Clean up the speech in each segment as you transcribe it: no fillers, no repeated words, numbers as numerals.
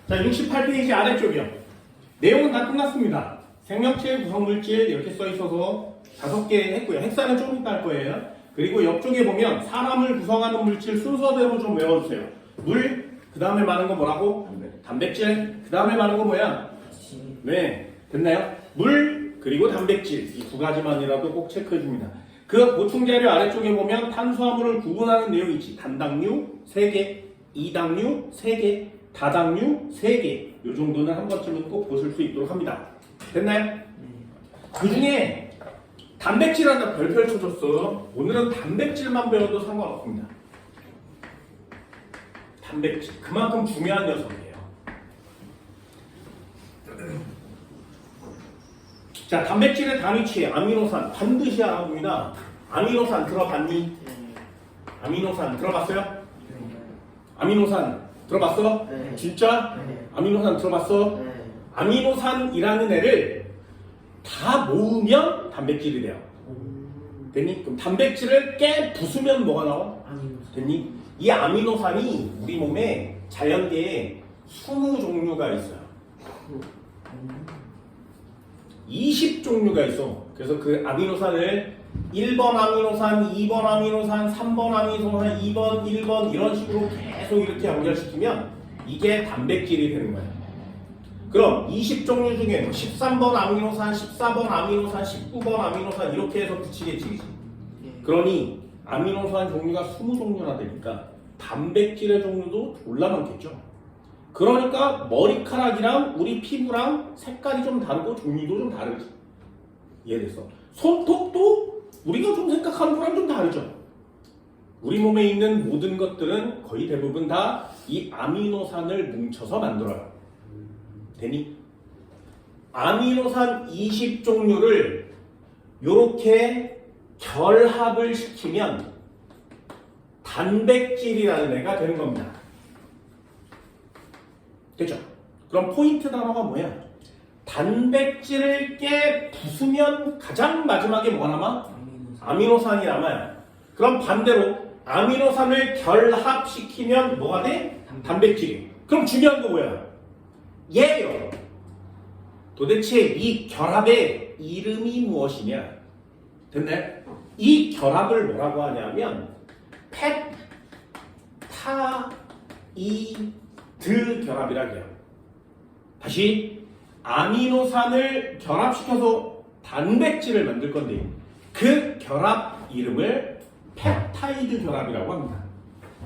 자, 68페이지 아래쪽이요. 내용은 다 끝났습니다. 생명체 구성물질 이렇게 써있어서 5개 했고요. 핵산은 좀 이따 할 거예요. 그리고 옆쪽에 보면 사람을 구성하는 물질 순서대로 좀 외워주세요. 물, 그 다음에 많은 거 뭐라고? 단백질, 그 다음에 많은 거 뭐야? 네, 됐나요? 물, 그리고 단백질 이 두 가지만이라도 꼭 체크해줍니다. 그 보충자료 아래쪽에 보면 탄수화물을 구분하는 내용이 있지. 단당류 3개, 이당류 3개, 다당류 3개. 이 정도는 한 번쯤은 꼭 보실 수 있도록 합니다. 됐나요? 그 중에 단백질 하나 별표 쳐줬어. 오늘은 단백질만 배워도 상관없습니다. 단백질. 그만큼 중요한 녀석이에요. 자, 단백질의 단위치 아미노산 반드시 알아봅니다. 아미노산 들어봤니? 아미노산 들어봤어요? 아미노산 들어봤어? 진짜? 아미노산 들어봤어? 아미노산이라는 애를 다 모으면 단백질이 돼요. 됐니? 그럼 단백질을 깨 부수면 뭐가 나와? 됐니? 이 아미노산이 우리 몸에 자연계에 20종류가 있어요. 20종류가 있어. 그래서 그 아미노산을 1번 아미노산, 2번 아미노산, 3번 아미노산, 2번, 1번 이런 식으로 계속 이렇게 연결시키면 이게 단백질이 되는 거예요. 그럼 20종류 중에 13번 아미노산, 14번 아미노산, 19번 아미노산 이렇게 해서 붙이겠지. 그러니 아미노산 종류가 20종류나 되니까 단백질의 종류도 졸라 많겠죠. 그러니까 머리카락이랑 우리 피부랑 색깔이 좀 다르고 종류도 좀 다르지. 이해됐어? 손톱도 우리가 좀 생각하는 거랑 좀 다르죠. 우리 몸에 있는 모든 것들은 거의 대부분 다 이 아미노산을 뭉쳐서 만들어요. 되니? 아미노산 20종류를 이렇게 결합을 시키면 단백질이라는 애가 되는 겁니다. 됐죠? 그럼 포인트 단어가 뭐야? 단백질을 깨 부수면 가장 마지막에 뭐가 남아? 아미노산이 남아요. 그럼 반대로 아미노산을 결합시키면 뭐가 돼? 단백질이. 그럼 중요한 거 뭐야? 얘요. 도대체 이 결합의 이름이 무엇이냐? 됐네? 이 결합을 뭐라고 하냐면 펩타이드 결합이라고 해요. 다시 아미노산을 결합시켜서 단백질을 만들 건데 그 결합 이름을 펩타이드 결합이라고 합니다.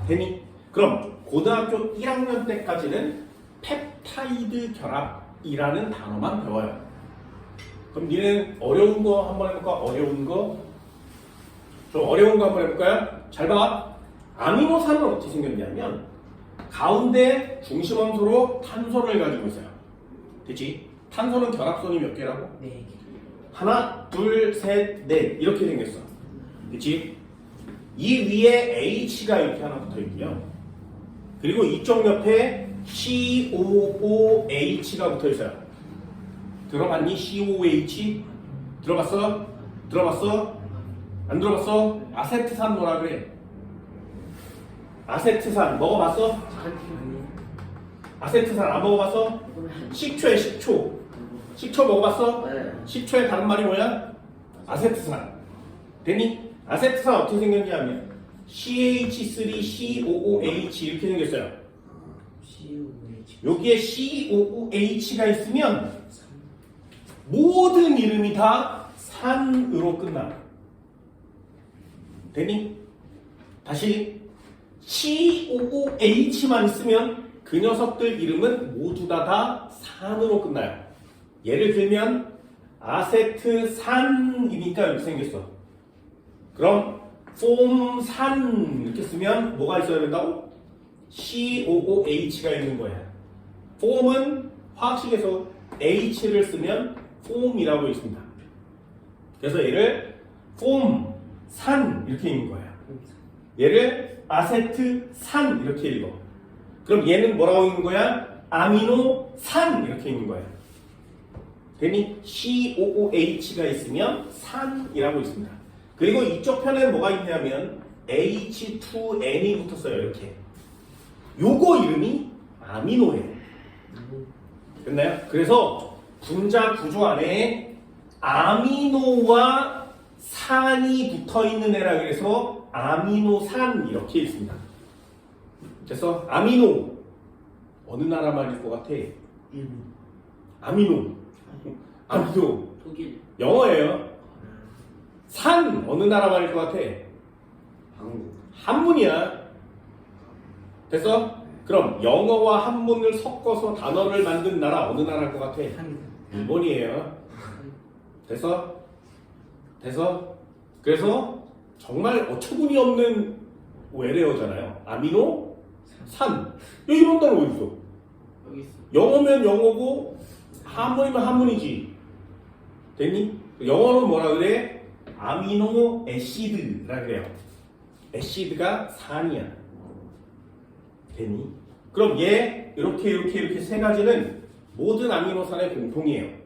되니? 그럼 고등학교 1학년 때까지는 펩타이드 결합이라는 단어만 배워요. 그럼 니는 어려운 거 한번 해볼까? 어려운 거? 좀 어려운 거 한번 해볼까요? 잘 봐. 아미노산은 어떻게 생겼냐면 가운데 중심원소로 탄소를 가지고 있어요. 됐지? 탄소는 결합선이 몇 개라고? 4개. 하나, 둘, 셋, 넷 이렇게 생겼어. 됐지? 이 위에 H가 이렇게 하나 붙어 있고요. 그리고 이쪽 옆에 COOH가 붙어 있어요. 들어봤니? COOH? 들어봤어? 들어봤어? 안 들어봤어? 아세트산 뭐라 그래? 아세트산 먹어봤어? 아세트산 안 먹어봤어? 식초에 식초. 식초 먹어봤어? 식초의 다른 말이 뭐야? 아세트산. 되니? 아세트산 어떻게 생겼냐 하면 CH3COOH 이렇게 생겼어요. 여기에 COOH가 있으면 모든 이름이 다 산으로 끝나. 되니? 다시 COOH만 있으면 그 녀석들 이름은 모두 다 산으로 끝나요. 예를 들면 아세트산이니까 이렇게 생겼어. 그럼 폼산 이렇게 쓰면 뭐가 있어야 된다고? COOH가 있는 거야. 폼은 화학식에서 H를 쓰면 폼이라고 있습니다. 그래서 얘를 폼산 이렇게 읽는 거야. 얘를 아세트산 이렇게 읽어. 그럼 얘는 뭐라고 읽는 거야? 아미노산 이렇게 읽는 거야. 되니? COOH가 있으면 산이라고 있습니다. 그리고 이쪽 편에 뭐가 있냐면 H2N이 붙었어요. 이렇게. 요거 이름이 아미노예요. 됐나요? 그래서 분자 구조 안에 아미노와 산이 붙어 있는 애라 그래서 아미노산 이렇게 있습니다. 그래서 아미노 어느 나라 말일 것 같아? 일본. 아미노 독일. 영어예요. 산 어느 나라 말일 것 같아? 한국. 한문이야. 됐어? 그럼 영어와 한문을 섞어서 단어를 만든 나라 어느 나라일 것 같아? 한국. 일본이에요. 됐어? 됐어? 그래서 정말 어처구니 없는 외래어잖아요. 아미노 산. 여기 이런 단어 어디 있어? 여기 있어. 영어면 영어고 한문이면 한문이지. 됐니? 영어로 뭐라 그래? 아미노 애시드라 그래요. 애시드가 산이야. 됐니? 그럼 얘 이렇게 세 가지는 모든 아미노산의 공통이에요.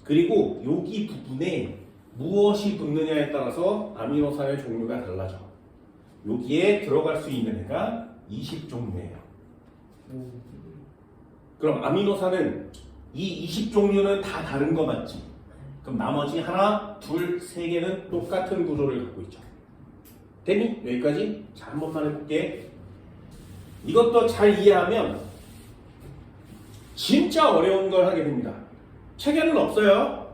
그리고 여기 부분에 무엇이 붙느냐에 따라서 아미노산의 종류가 달라져. 여기에 들어갈 수 있는 애가 20종류예요. 그럼 아미노산은 이 20종류는 다 다른 거 맞지? 그럼 나머지 하나, 둘, 세 개는 똑같은 구조를 갖고 있죠. 됐니? 여기까지? 자, 한 번만 해볼게. 이것도 잘 이해하면 진짜 어려운 걸 하게 됩니다. 책에는 없어요.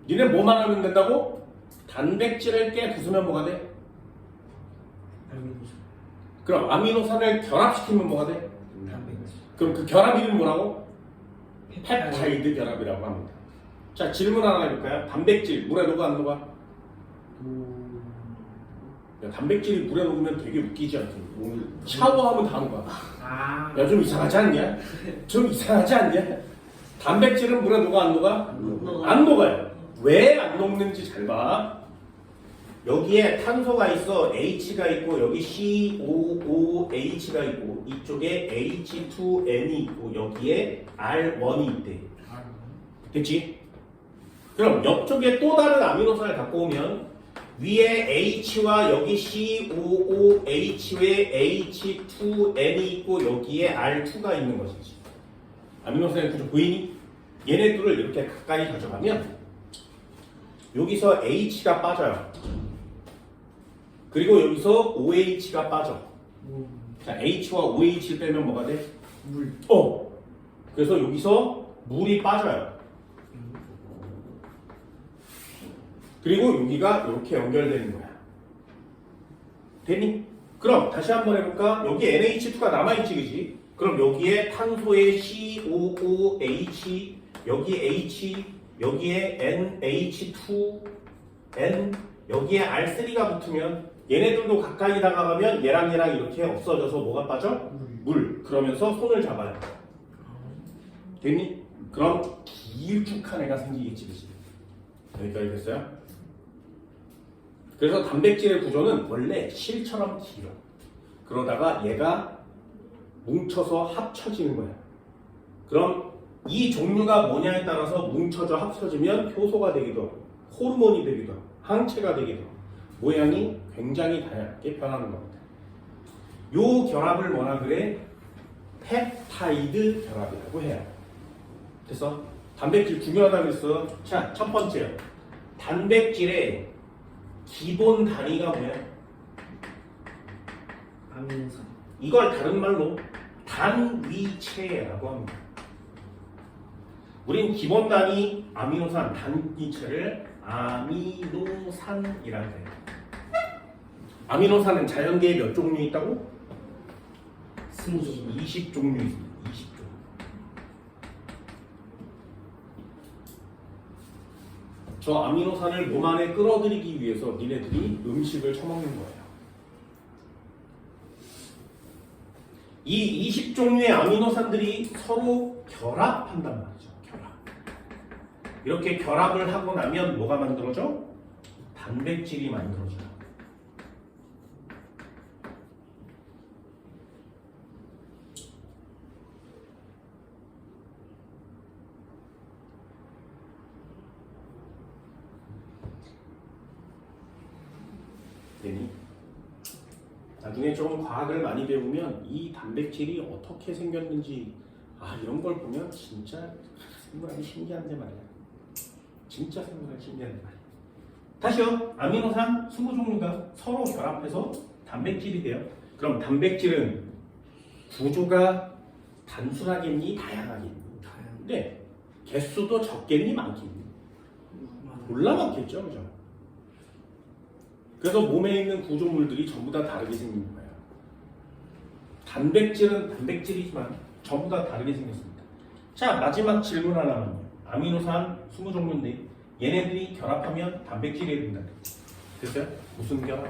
니네 뭐만 하면 된다고? 단백질을 깨 부수면 뭐가 돼? 아미노산. 그럼 아미노산을 결합시키면 뭐가 돼? 단백질. 그럼 그 결합 이름 뭐라고? 펩타이드 결합이라고 합니다. 자, 질문 하나 해볼까요? 단백질 물에 녹아 안 녹아? 야, 단백질이 물에 녹으면 되게 웃기지 않습니까? 오늘 샤워하면 다 녹아. 아. 야, 좀 이상하지 않냐? 좀 이상하지 않냐? 단백질은 물에 녹아 안 녹아? 안 녹아요. 왜 안 녹는지 잘 봐. 여기에 탄소가 있어. H가 있고 여기 COOH가 있고 이쪽에 H2N이 있고 여기에 R1이 있대. 됐지? 그럼 옆쪽에 또 다른 아미노산을 갖고 오면 위에 H와 여기 COOH에 H2N이 있고 여기에 R2가 있는 것이지. 아미노산의 구조 보이니? 얘네들을 이렇게 가까이 가져가면 여기서 H가 빠져요. 그리고 여기서 OH가 빠져. 자, H와 OH를 빼면 뭐가 돼? 물. 그래서 여기서 물이 빠져요. 그리고 여기가 이렇게 연결되는 거야. 됐니? 그럼 다시 한번 해볼까? 여기 NH2가 남아있지, 그지? 그럼 여기에 탄소에 COOH, 여기 H, 여기에 NH2N, 여기에 R3가 붙으면 얘네들도 가까이 다가가면 얘랑 이렇게 없어져서 뭐가 빠져? 물. 그러면서 손을 잡아요. 됐니? 그럼 길쭉한 애가 생기겠지, 그지? 여기까지 됐어요? 그래서 단백질의 구조는 원래 실처럼 길어. 그러다가 얘가 뭉쳐서 합쳐지는 거야. 그럼 이 종류가 뭐냐에 따라서 뭉쳐져 합쳐지면 효소가 되기도 하고 호르몬이 되기도 하고 항체가 되기도 하고 모양이 굉장히 다양하게 변하는 겁니다. 요 결합을 뭐라 그래? 펩타이드 결합이라고 해요. 그래서 단백질 중요하다고 그랬어. 자, 첫 번째요. 단백질의 기본 단위가 뭐야? 아미노산. 이걸 다른 말로 단위체라고 합니다. 우린 기본 단위 아미노산 단위체를 아미노산이라고 해요. 아미노산은 자연계에 몇 종류 있다고? 20종. 20종류 있습니다. 20종. 저 아미노산을 몸 안에 끌어들이기 위해서 니네들이 음식을 처먹는 거예요. 이 20종류의 아미노산들이 서로 결합한단 말이죠. 결합. 이렇게 결합을 하고 나면 뭐가 만들어져? 단백질이 만들어져요. 되니? 나중에 좀 과학을 많이 배우면 이 단백질이 어떻게 생겼는지 아 이런 걸 보면 진짜 생물학이 신기한데 말이야. 진짜 생물학이 신기한데 말이야. 다시요. 아미노산 20종류가 서로 결합해서 단백질이 돼요. 그럼 단백질은 구조가 단순하겠니? 다양하겠니? 근데 개수도 적겠니? 많겠니? 몰라 많겠죠. 그죠? 그래서 몸에 있는 구조물들이 전부 다 다르게 생긴 거예요. 단백질은 단백질이지만 전부 다 다르게 생겼습니다. 자, 마지막 질문 하나만요. 아미노산 20종류인데 얘네들이 결합하면 단백질이 된다. 됐어요? 무슨 결합?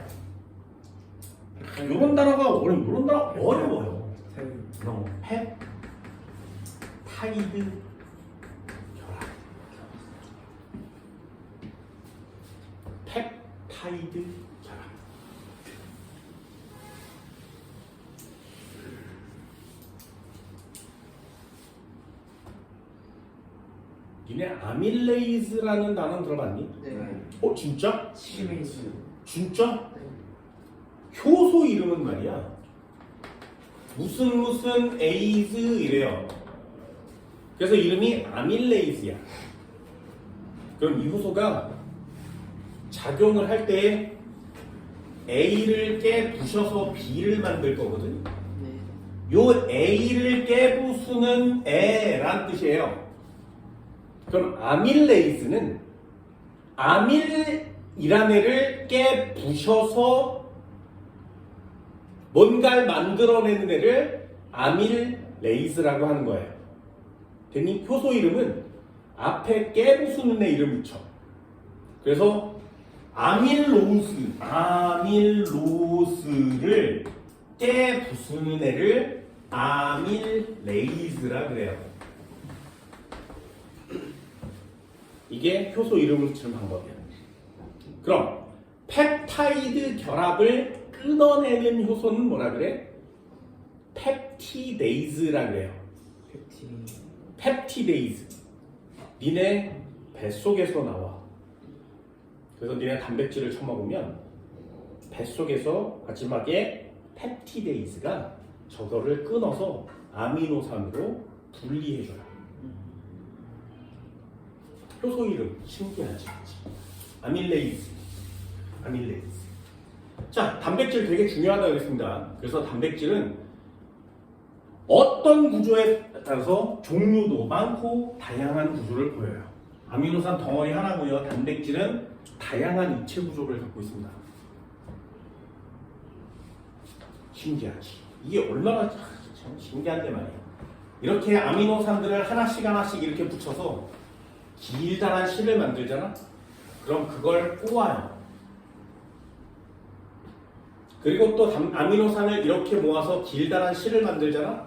이런 단어가 이런 단어 어려워요. 펩타이드 결합. 펩타이드 결합. 니네 아밀레이즈라는 단어 들어봤니? 네. 진짜? 치메이스. 진짜? 효소 이름은 말이야. 무슨 에이즈 이래요. 그래서 이름이 아밀레이즈야. 그럼 이 효소가 작용을 할 때 A를 깨부셔서 B를 만들 거거든. 요 A를 깨부수는 애란 뜻이에요. 그럼 아밀레이즈는 아밀이란 애를 깨부셔서 뭔가를 만들어내는 애를 아밀레이즈라고 하는 거예요. 됐니? 효소 이름은 앞에 깨부수는 애 이름 붙여. 그래서 아밀로스를 깨부수는 애를 아밀레이즈라 그래요. 이게 효소 이름을 붙이는 방법이야. 그럼 펩타이드 결합을 끊어내는 효소는 뭐라 그래? 펩티데이즈라 그래요. 펩티데이즈. 니네 뱃속에서 나와. 그래서 니네 단백질을 처먹으면 뱃속에서 마지막에 펩티데이즈가 저거를 끊어서 아미노산으로 분리해줘요. 효소 이름 신기하지? 아밀레이즈. 자, 단백질 되게 중요하다고 했습니다. 그래서 단백질은 어떤 구조에 따라서 종류도 많고 다양한 구조를 보여요. 아미노산 덩어리 하나고요. 단백질은 다양한 입체 구조를 갖고 있습니다. 신기하지? 이게 얼마나 참 신기한데 말이야. 이렇게 아미노산들을 하나씩 이렇게 붙여서 길다란 실을 만들잖아? 그럼 그걸 꼬아요. 그리고 또 아미노산을 이렇게 모아서 길다란 실을 만들잖아?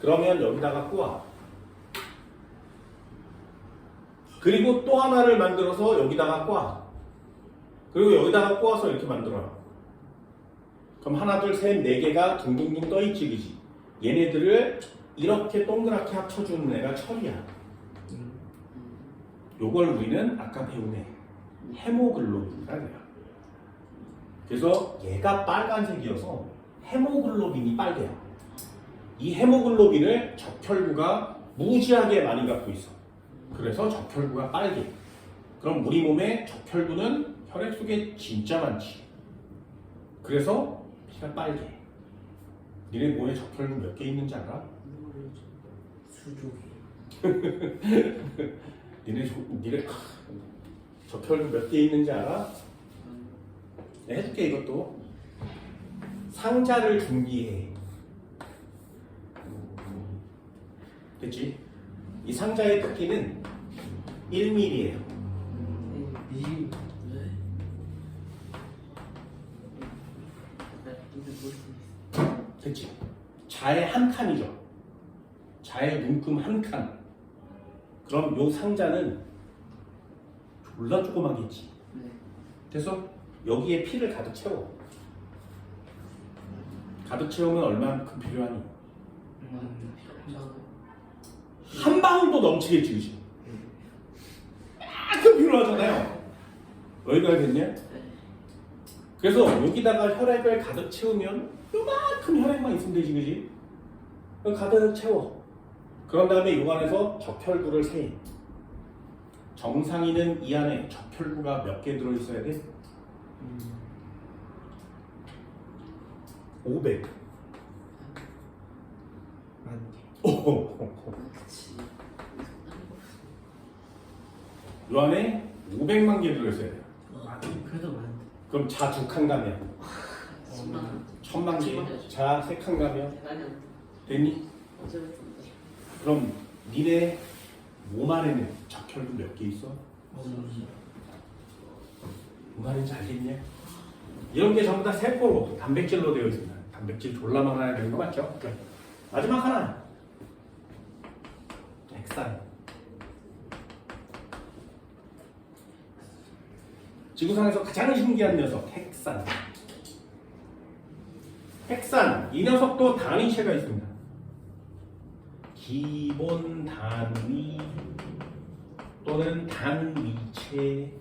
그러면 여기다가 꼬아. 그리고 또 하나를 만들어서 여기다가 꼬아. 그리고 여기다가 꼬아서 이렇게 만들어요. 그럼 하나, 둘, 셋, 네 개가 둥둥둥 떠있지, 그지? 얘네들을 이렇게 동그랗게 합쳐주는 애가 철이야. 요걸 우리는 아까 배운 애 헤모글로빈이라 그래요. 그래서 얘가 빨간색이어서 헤모글로빈이 빨개요. 이 헤모글로빈을 적혈구가 무지하게 많이 갖고 있어. 그래서 적혈구가 빨개. 그럼 우리 몸에 적혈구는 혈액 속에 진짜 많지. 그래서 피가 빨개. 니네 몸에 적혈구 몇 개 있는지 알아? 수족이. 니네 적혈구 몇 개 있는지 알아? 네, 해줄게. 이것도 상자를 준비해. 됐지? 이 상자의 크기는 1mm예요. 됐지? 자의 한 칸이죠. 자의 눈금 한 칸. 그럼 요 상자는 졸라 조그마겠지. 됐어? 여기에 피를 가득 채워. 가득 채우면 얼마만큼 필요하니? 한 방울도 넘치겠지, 그치? 만큼 필요하잖아요. 여기가 됐냐? 그래서 여기다가 혈액을 가득 채우면 요만큼 혈액만 있으면 되지, 그치? 가득 채워. 그런 다음에 이 안에서 적혈구를 세. 정상인은 이 안에 적혈구가 몇 개 들어있어야 돼? 500. 만 그치. 이 안에 500만 개 들어있어야 돼. 그래도 만 그럼 자 2칸 가면 1000만 개, 자 3칸 가면 대단한. 됐니? 어쩌면 그럼 니네 몸 안에는 적혈구 몇 개 있어? 그 말인지 알겠냐? 이런 게 전부 다 세포로 단백질로 되어 있습니다. 단백질 졸라 많아야 되는 거 맞죠? 마지막 하나 핵산. 지구상에서 가장 신기한 녀석 핵산. 핵산 이 녀석도 단위체가 있습니다. 기본 단위 또는 단위체.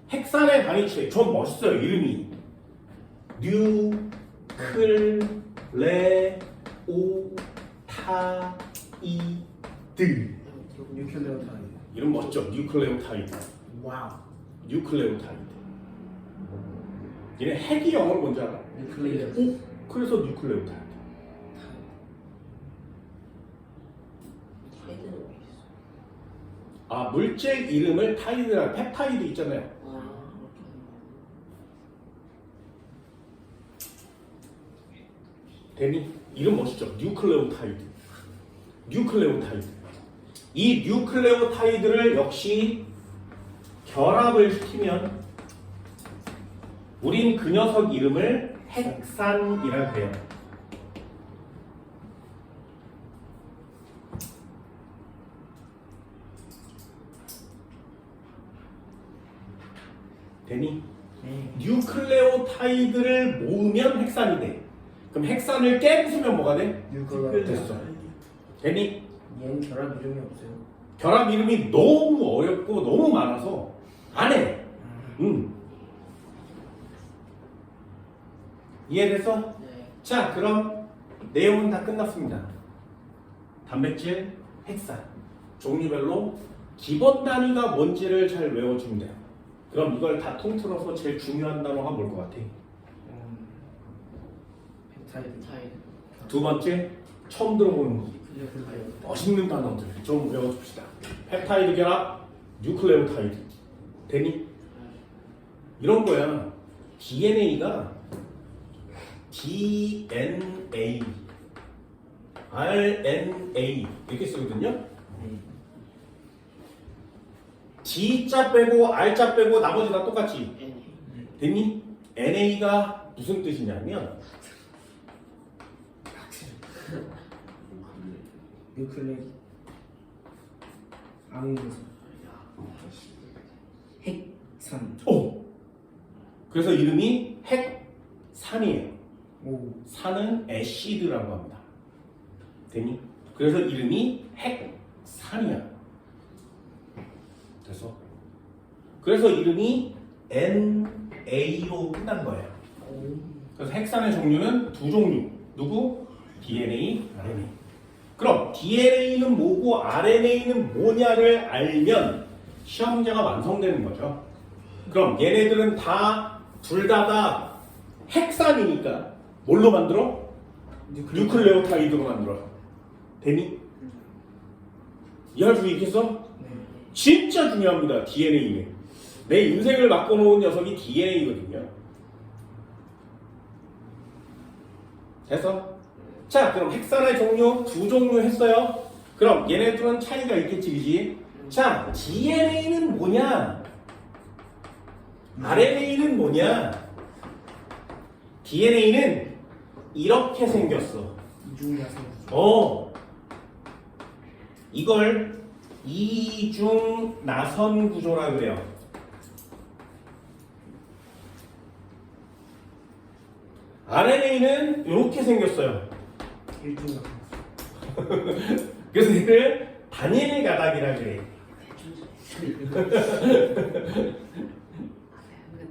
핵산의 단위체 좀 멋있어요. 이름이 뉴클레오타이드. 뉴클레오타이드. 이름 멋져. 뉴클레오타이드. 와우. 뉴클레오타이드. 얘네 핵이 영어로 뭔지 알아? 뉴클레오타이드. 오? 그래서 뉴클레오타이드. 타이드는 왜 있어? 아, 물질 이름을 타이드라, 펩타이드 있잖아요. 아, 데니 이름 멋있죠? 뉴클레오타이드. 뉴클레오타이드. 이 뉴클레오타이드를 역시 결합을 시키면 우린 그 녀석 이름을 핵산이라고 해요. 데니 네. 뉴클레오타이드를 모으면 핵산이 돼. 그럼 핵산을 깨부수면 뭐가 돼? 뉴클레오타이드. 됐어. 데니 얘는 결합 이름이 없어요. 결합 이름이 너무 어렵고 너무 많아서 안 해. 이해돼서? 네. 자, 그럼 내용은 다 끝났습니다. 단백질, 핵산, 종류별로 기본 단위가 뭔지를 잘 외워주면 돼요. 그럼 이걸 다 통틀어서 제일 중요한 단어가 뭘 것 같아? 펩타이드. 타이드. 두 번째, 처음 들어보는 거. 뉴클레오타이드. 멋있는 단어들 좀 외워줍시다. 펩타이드 결합, 뉴클레오타이드. 되니? 이런 거야. DNA가 DNA, RNA 이렇게 쓰거든요. 네. D자 빼고 R자 빼고 나머지 다 똑같지. N. 됐니? NA가 무슨 뜻이냐면 뉴클레. 아미노산. 핵산. 그래서 이름이 핵산이에요. 오. 산은 애시드라고 합니다. 됐니? 그래서 이름이 핵산이야. 그래서 이름이 NA로 끝난 거예요. 그래서 핵산의 종류는 두 종류. 누구? DNA, RNA. 그럼 DNA는 뭐고 RNA는 뭐냐를 알면 시험 문제가 완성되는 거죠. 그럼 얘네들은 둘 다 핵산이니까 뭘로 만들어? 뉴클레오타이드로 만들어. 되니? 이해할 수 있겠어? 네. 진짜 중요합니다. DNA는. 내 인생을 바꿔놓은 녀석이 DNA거든요. 됐어? 자, 그럼 핵산의 종류 두 종류 했어요. 그럼 얘네들은 차이가 있겠지, 그지? 자, DNA는 뭐냐? RNA는 뭐냐? DNA는 이렇게 생겼어. 이중야생. 이걸 이중 나선 구조라 그래요. RNA는 이렇게 생겼어요. 일중야생. 그래서 이를 단일 가닥이라 그래. 근데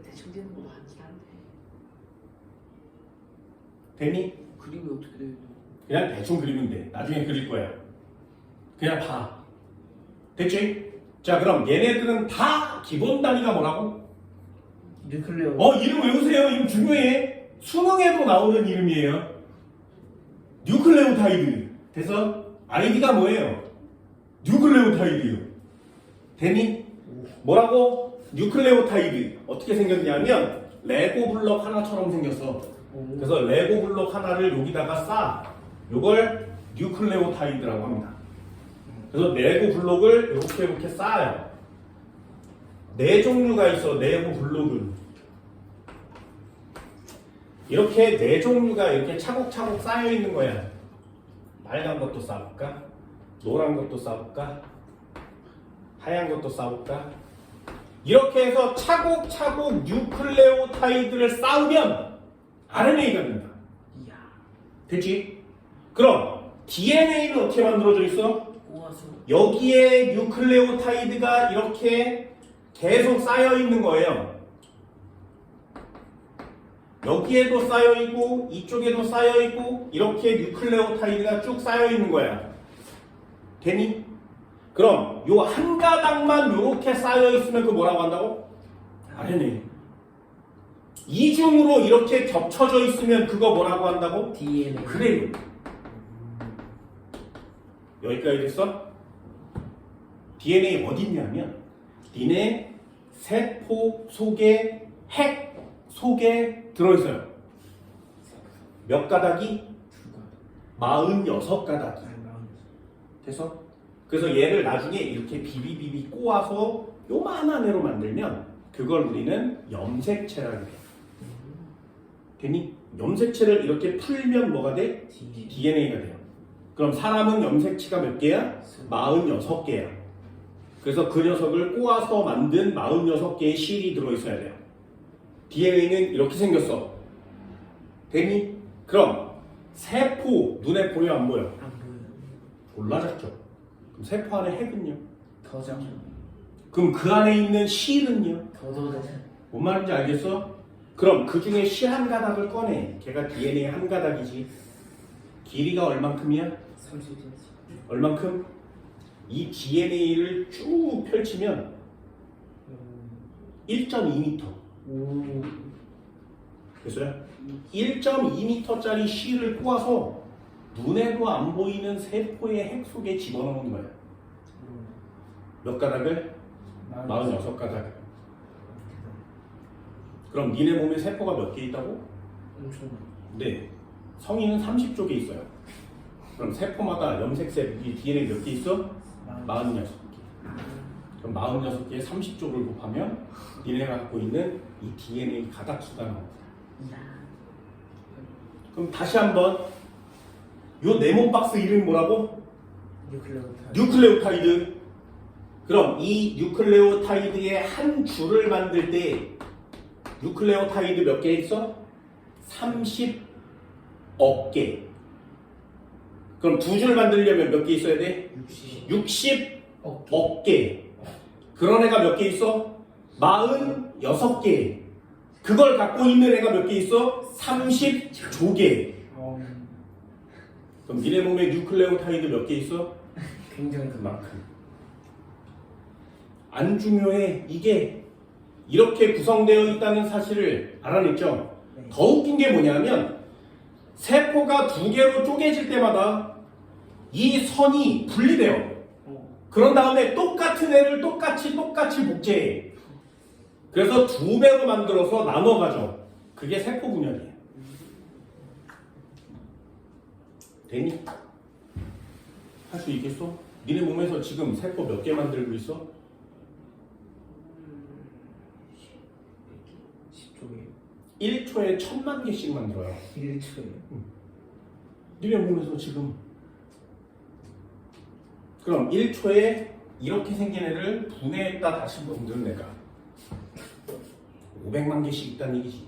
대충 되는 거 많긴 한데. 되니? 그림이 어떻게 되어 있는 그냥 대충 그리면 돼. 나중에 그릴 거야. 그냥 봐. 됐지? 자, 그럼 얘네들은 다 기본 단위가 뭐라고? 뉴클레오. 이름 외우세요. 이름 중요해. 수능에도 나오는 이름이에요. 뉴클레오타이드. 돼서 아이디가 뭐예요? 뉴클레오타이드요. 되니? 뭐라고? 뉴클레오타이드. 어떻게 생겼냐면 레고 블럭 하나처럼 생겼어. 그래서 레고 블럭 하나를 여기다가 쌓아. 요걸 뉴클레오타이드라고 합니다. 그래서 레고 블록을 이렇게 쌓아요. 네 종류가 있어. 레고 블록은 이렇게 네 종류가 이렇게 차곡차곡 쌓여 있는 거야. 빨간 것도 쌓을까? 노란 것도 쌓을까? 하얀 것도 쌓을까? 이렇게 해서 차곡차곡 뉴클레오타이드를 쌓으면 RNA가 된다. 이야. 됐지? 그럼 DNA는 어떻게 만들어져 있어? 꼬아서. 여기에 뉴클레오타이드가 이렇게 계속 쌓여 있는 거예요. 여기에도 쌓여 있고 이쪽에도 쌓여 있고 이렇게 뉴클레오타이드가 쭉 쌓여 있는 거야. 되니? 그럼 요 한 가닥만 이렇게 쌓여 있으면 그거 뭐라고 한다고? RNA. 이중으로 이렇게 겹쳐져 있으면 그거 뭐라고 한다고? DNA. 그래요. 여기까지 됐어? DNA 어디 있냐면 니네 세포 속에 핵 속에 들어있어요. 몇 가닥이? 두 가닥. 46가닥이. 돼서? 그래서 얘를 나중에 이렇게 비비비비 꼬아서 요만한 애로 만들면 그걸 우리는 염색체라고 해. 되니? 염색체를 이렇게 풀면 뭐가 돼? DNA가 돼요. 그럼 사람은 염색체가 몇 개야? 46개야. 그래서 그 녀석을 꼬아서 만든 46개의 실이 들어있어야 돼요. DNA는 이렇게 생겼어. 되니? 그럼 세포 눈에 보여 안 보여? 안 보여요. 졸라 작죠. 그럼 세포 안에 핵은요? 더 작죠. 그럼 그 안에 있는 실은요? 더 작죠. 뭔 말인지 알겠어? 그럼 그 중에 실 한 가닥을 꺼내. 걔가 DNA 한 가닥이지. 길이가 얼만큼이야? 30cm. 얼만큼? 이 DNA를 쭉 펼치면 1.2m. 오. 됐어요? 1.2m짜리 실을 꼬아서 눈에도 안 보이는 세포의 핵 속에 집어넣는 거야. 몇 가닥을? 46가닥. 그럼 니네 몸에 세포가 몇 개 있다고? 엄청. 네. 성인은 30쪽에 있어요. 그럼 세포마다 염색체 DNA 몇 개 있어? 46개. 그럼 46개에 30쪽을 곱하면 니네가 갖고 있는 이 DNA 가닥수가 나옵니다. 그럼 다시 한번 요 네모 박스 이름이 뭐라고? 뉴클레오타이드. 뉴클레오타이드. 그럼 이 뉴클레오타이드의 한 줄을 만들 때 뉴클레오타이드 몇 개 있어? 30억 개. 그럼 두 줄 만들려면 몇 개 있어야 돼? 60억 개. 그런 애가 몇 개 있어? 46개. 그걸 갖고 있는 애가 몇 개 있어? 30조개. 그럼 니네 몸에 뉴클레오타이드 몇 개 있어? 굉장히 그만큼. 안 중요해. 이게 이렇게 구성되어 있다는 사실을 알아냈죠? 네. 더 웃긴 게 뭐냐면 세포가 두 개로 쪼개질 때마다 이 선이 분리돼요. 그런 다음에 똑같은 애를 똑같이 복제해. 그래서 두 배로 만들어서 나눠 가져. 그게 세포 분열이에요. 되니? 할 수 있겠어? 니네 몸에서 지금 세포 몇 개 만들고 있어? 10쪽에 1초에 1000만 개씩 만들어요. 1초에. 니네 몸에서 지금. 그럼 1초에 이렇게 생긴 애를 분해했다 다시 만드는 애가 500만 개씩 있다는 얘기지.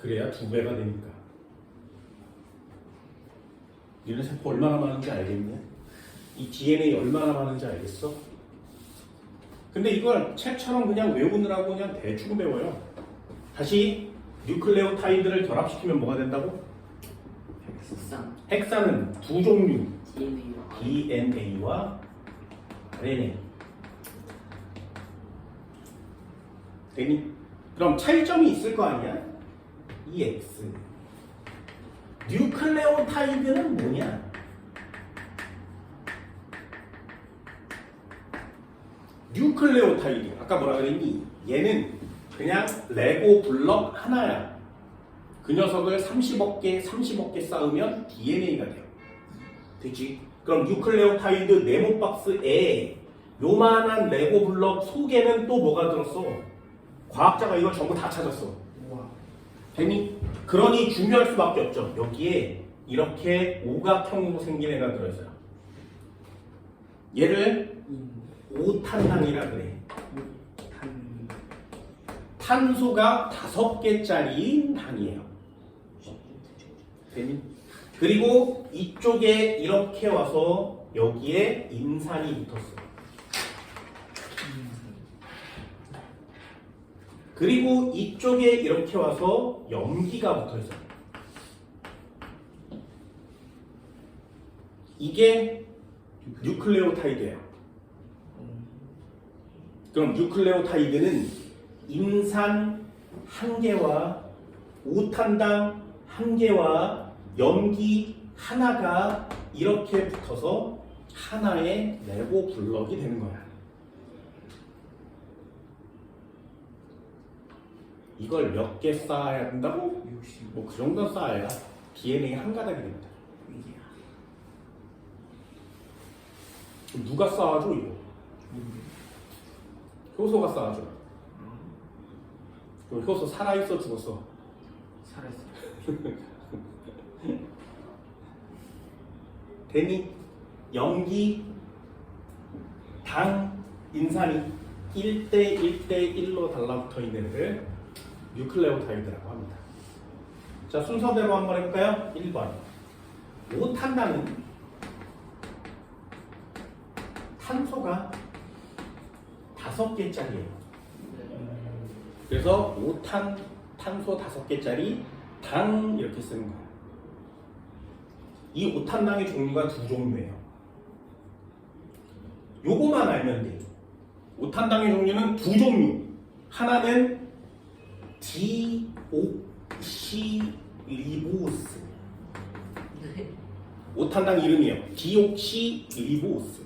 그래야 두 배가 되니까. 니네 세포 얼마나 많은지 알겠냐? 이 DNA 얼마나 많은지 알겠어? 근데 이걸 책처럼 그냥 외우느라고 그냥 대충 배워요. 다시 뉴클레오타이드를 결합시키면 뭐가 된다고? 색상 핵산은 두 종류, DNA와 DNA와 RNA. 되니? 그럼 차이점이 있을 거 아니야? 이 X. 뉴클레오타이드는 뭐냐? 뉴클레오타이드. 아까 뭐라 그랬니? 얘는 그냥 레고 블럭 하나야. 그 녀석을 30억 개 쌓으면 DNA가 돼요. 되지? 그럼 뉴클레오타이드 네모 박스에 요만한 레고 블럭 속에는 또 뭐가 들었어? 과학자가 이걸 전부 다 찾았어. 우와. 되니? 그러니 중요할 수밖에 없죠. 여기에 이렇게 오각형으로 생긴 애가 들어있어요. 얘를 오탄당이라 그래. 단. 탄소가 5개짜리 당이에요. 되니? 그리고 이쪽에 이렇게 와서 여기에 인산이 붙었어요. 그리고 이쪽에 이렇게 와서 염기가 붙어 있어요. 이게 뉴클레오타이드예요. 그럼 뉴클레오타이드는 인산 1개와 오탄당 1개와 염기 하나가 이렇게 붙어서 하나의 레고 블럭이 되는 거야. 이걸 몇 개 쌓아야 된다고? 60. 뭐 그 정도 쌓아야 DNA 한 가닥이 됩니다. 누가 쌓아줘 이거? 효소가 쌓아줘. 그럼 효소 살아있어 죽었어? 살았어. 되니? 염기, 당, 인산이 1대 1대 1로 달라붙어 있는 애를 뉴클레오타이드라고 합니다. 자, 순서대로 한번 해볼까요? 1번. 오탄당은 탄소가 5개짜리예요. 그래서 탄소 5개짜리 당 이렇게 쓰는 거예요. 이 오탄당의 종류가 두 종류예요. 요거만 알면 돼요. 오탄당의 종류는 두 종류. 하나는 디옥시리보스. 오탄당 이름이에요. 디옥시리보스.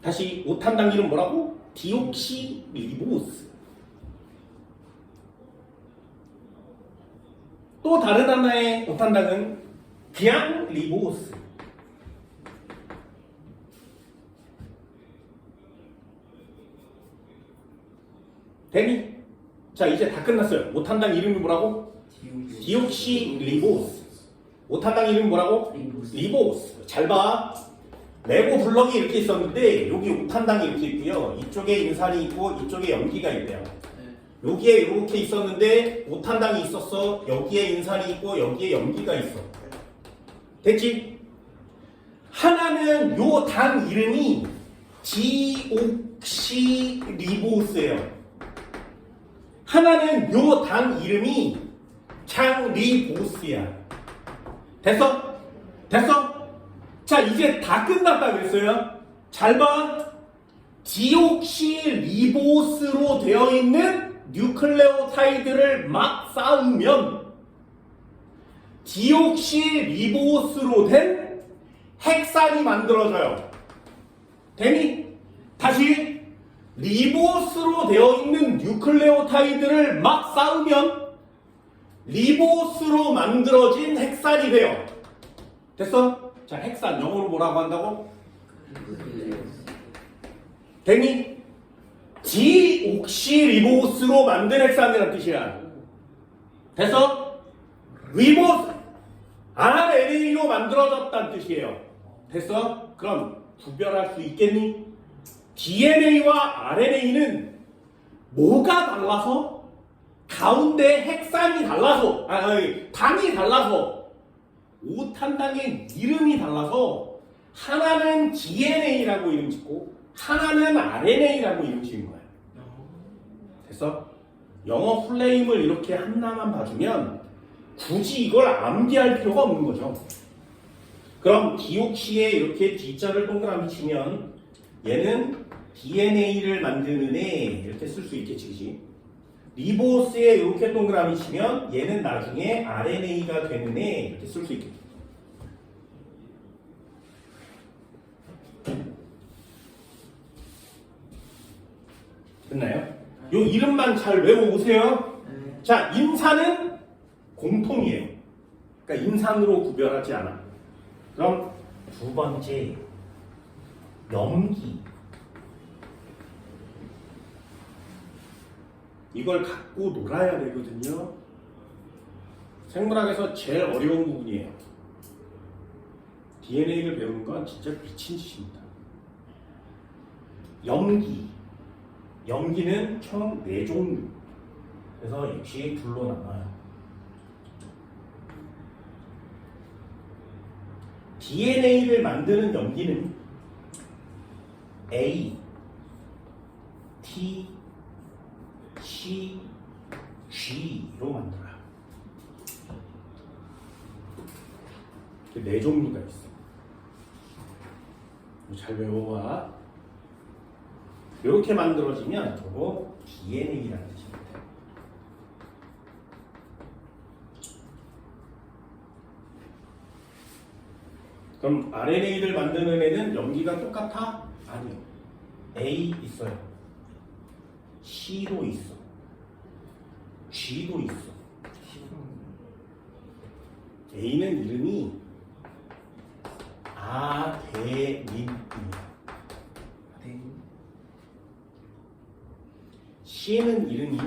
다시 오탄당 이름 뭐라고? 디옥시리보스. 또 다른 하나의 오탄당은 그냥 리보스. 되니? 자, 이제 다 끝났어요. 오탄당 이름이 뭐라고? 디옥시리보스. 오탄당 이름이 뭐라고? 리보스. 잘 봐. 레고 블럭이 이렇게 있었는데 여기 오탄당이 이렇게 있고요. 이쪽에 인산이 있고 이쪽에 염기가 있대요. 여기에 이렇게 있었는데 오탄당이 있었어. 여기에 인산이 있고 여기에 염기가 있어. 됐지? 하나는 요 당 이름이 디옥시리보스예요. 하나는 요 당 이름이 장리보스야. 됐어? 됐어? 자, 이제 다 끝났다 그랬어요. 잘 봐. 디옥시리보스로 되어 있는 뉴클레오타이드를 막 쌓으면 디옥시리보스로 된 핵산이 만들어져요. 되니? 다시 리보스로 되어 있는 뉴클레오타이드를 막 쌓으면 리보스로 만들어진 핵산이 돼요. 됐어? 자, 핵산 영어로 뭐라고 한다고? 되니? 디옥시리보스로 만든 핵산이라는 뜻이야. 됐어? 리보스 RNA로 만들어졌다는 뜻이에요. 됐어? 그럼 구별할 수 있겠니? DNA와 RNA는 뭐가 달라서? 가운데 핵산이 달라서, 당이 달라서, 오탄당의 이름이 달라서 하나는 DNA라고 이름 짓고 하나는 RNA라고 이름 지은 거야. 됐어? 영어 플레임을 이렇게 하나만 봐주면 굳이 이걸 암기할 필요가 없는 거죠. 그럼 디옥시에 이렇게 D자를 동그라미 치면 얘는 DNA를 만드는 애 이렇게 쓸 수 있겠지, 그치? 리보스에 이렇게 동그라미 치면 얘는 나중에 RNA가 되는 애 이렇게 쓸 수 있겠지. 됐나요? 요 이름만 잘 외워오세요. 네. 자, 인산은 공통이에요. 그러니까 인산으로 구별하지 않아. 그럼 두 번째, 염기. 이걸 갖고 놀아야 되거든요. 생물학에서 제일 어려운 부분이에요. DNA를 배우는 건 진짜 미친 짓입니다. 염기. 염기는 총 4종류. 그래서 역시 둘로 나눠요. DNA를 만드는 염기는 A, T, C, G로 만들어요. 4종류가 있어. 잘 외워봐. 이렇게 만들어지면 저거 DNA라는 뜻입니다. 그럼 RNA를 만드는 애는 염기가 똑같아? 아니요. A 있어요. C도 있어. G도 있어. A는 이름이 아데닌입니다. C는 이름이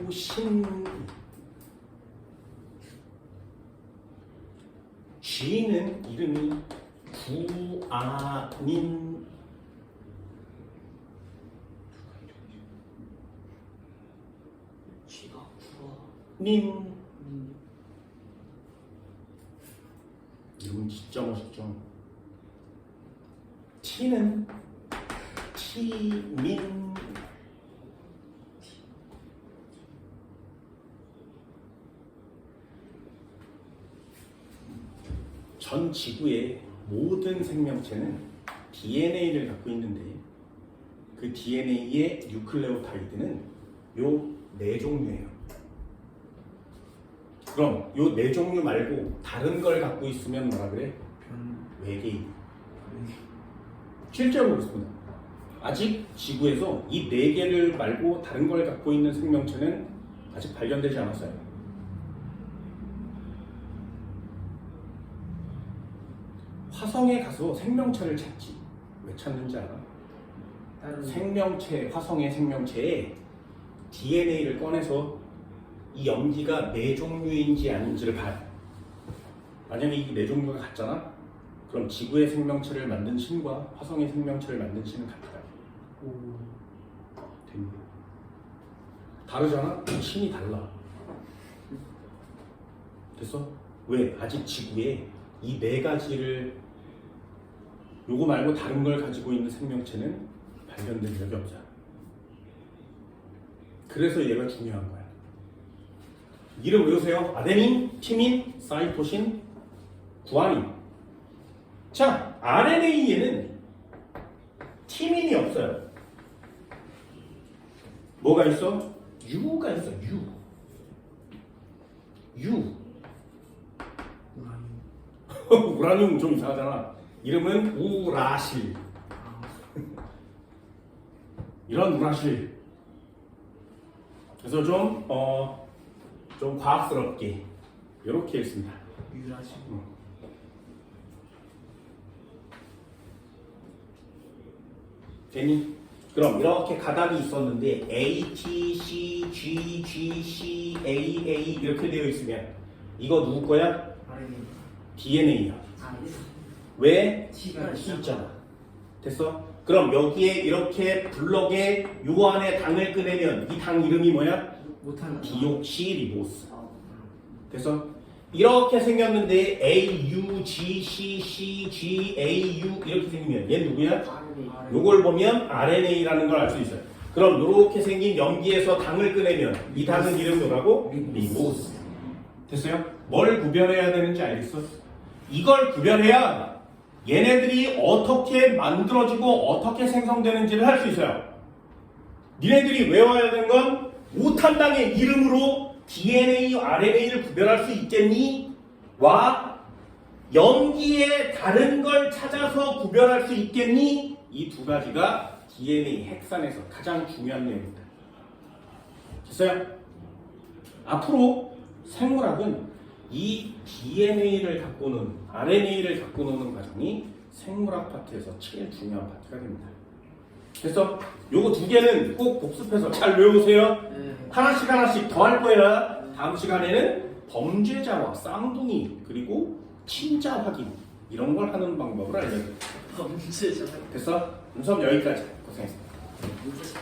사이토신. G는 이름이 구아닌. 쥐가 구워. 닌. 이름 진짜 멋있죠. T는 티민. 전 지구의 모든 생명체는 DNA를 갖고 있는데 그 DNA의 뉴클레오타이드는 요 4종류예요. 그럼 요 4종류 말고 다른 걸 갖고 있으면 뭐라 그래? 외계인. 실제로 그렇습니다. 아직 지구에서 이 4개를 말고 다른 걸 갖고 있는 생명체는 아직 발견되지 않았어요. 화성에 가서 생명체를 찾지. 왜 찾는지 알아? 다른 생명체, 화성의 생명체에 DNA를 꺼내서 이 염기가 4종류인지 아닌지를 봐요. 만약에 이 4종류가 같잖아? 그럼 지구의 생명체를 만든 신과 화성의 생명체를 만든 신은 같아요. 됩니다. 다르잖아? 그럼 신이 달라. 됐어? 왜? 아직 지구에 이 4가지를 요거 말고 다른 걸 가지고 있는 생명체는 발견된 적이 없잖아. 그래서 얘가 중요한 거야. 이름 외우세요. 아데닌, 티민, 사이토신, 구아닌. 자, RNA에는 티민이 없어요. 뭐가 있어? U가 있어. U. 우라늄 좀 이상하잖아. 이름은 우라실. 이런 우라실. 그래서 좀 과학스럽게 이렇게 했습니다. 유라시. 되니? 그럼 이렇게 가닥이 있었는데 A, T, C, G, G, C, A, A 이렇게 되어 있으면 이거 누구 거야? DNA야. 왜? T가 T 있잖아. 됐어? 그럼 여기에 이렇게 블럭에 요 안에 당을 꺼내면 이 당 이름이 뭐야? 못하는 디옥시리보스. 됐어? 이렇게 생겼는데 A, U, G, C, C, G, A, U 이렇게 생기면 얘 누구야? 요걸 보면 RNA라는 걸 알 수 있어요. 그럼 이렇게 생긴 염기에서 당을 꺼내면 이 당은 이름 뭐라고? 리보스. 됐어요? 뭘 구별해야 되는지 알겠어? 이걸 구별해야 얘네들이 어떻게 만들어지고 어떻게 생성되는지를 할 수 있어요. 니네들이 외워야 되는 건 오탄당의 이름으로 DNA, RNA를 구별할 수 있겠니? 와 염기의 다른 걸 찾아서 구별할 수 있겠니? 이 두 가지가 DNA 핵산에서 가장 중요한 내용입니다. 됐어요? 앞으로 생물학은 이 DNA를 갖고 노는, RNA를 갖고 노는 과정이 생물학 파트에서 제일 중요한 파트가 됩니다. 그래서 요거 두 개는 꼭 복습해서 잘 외우세요. 네. 하나씩 더 할 거야. 다음 시간에는 범죄자와 쌍둥이 그리고 친자 확인 이런 걸 하는 방법을 알려드릴게요. 범죄자. 됐어? 수업 여기까지. 고생했어. 범죄자.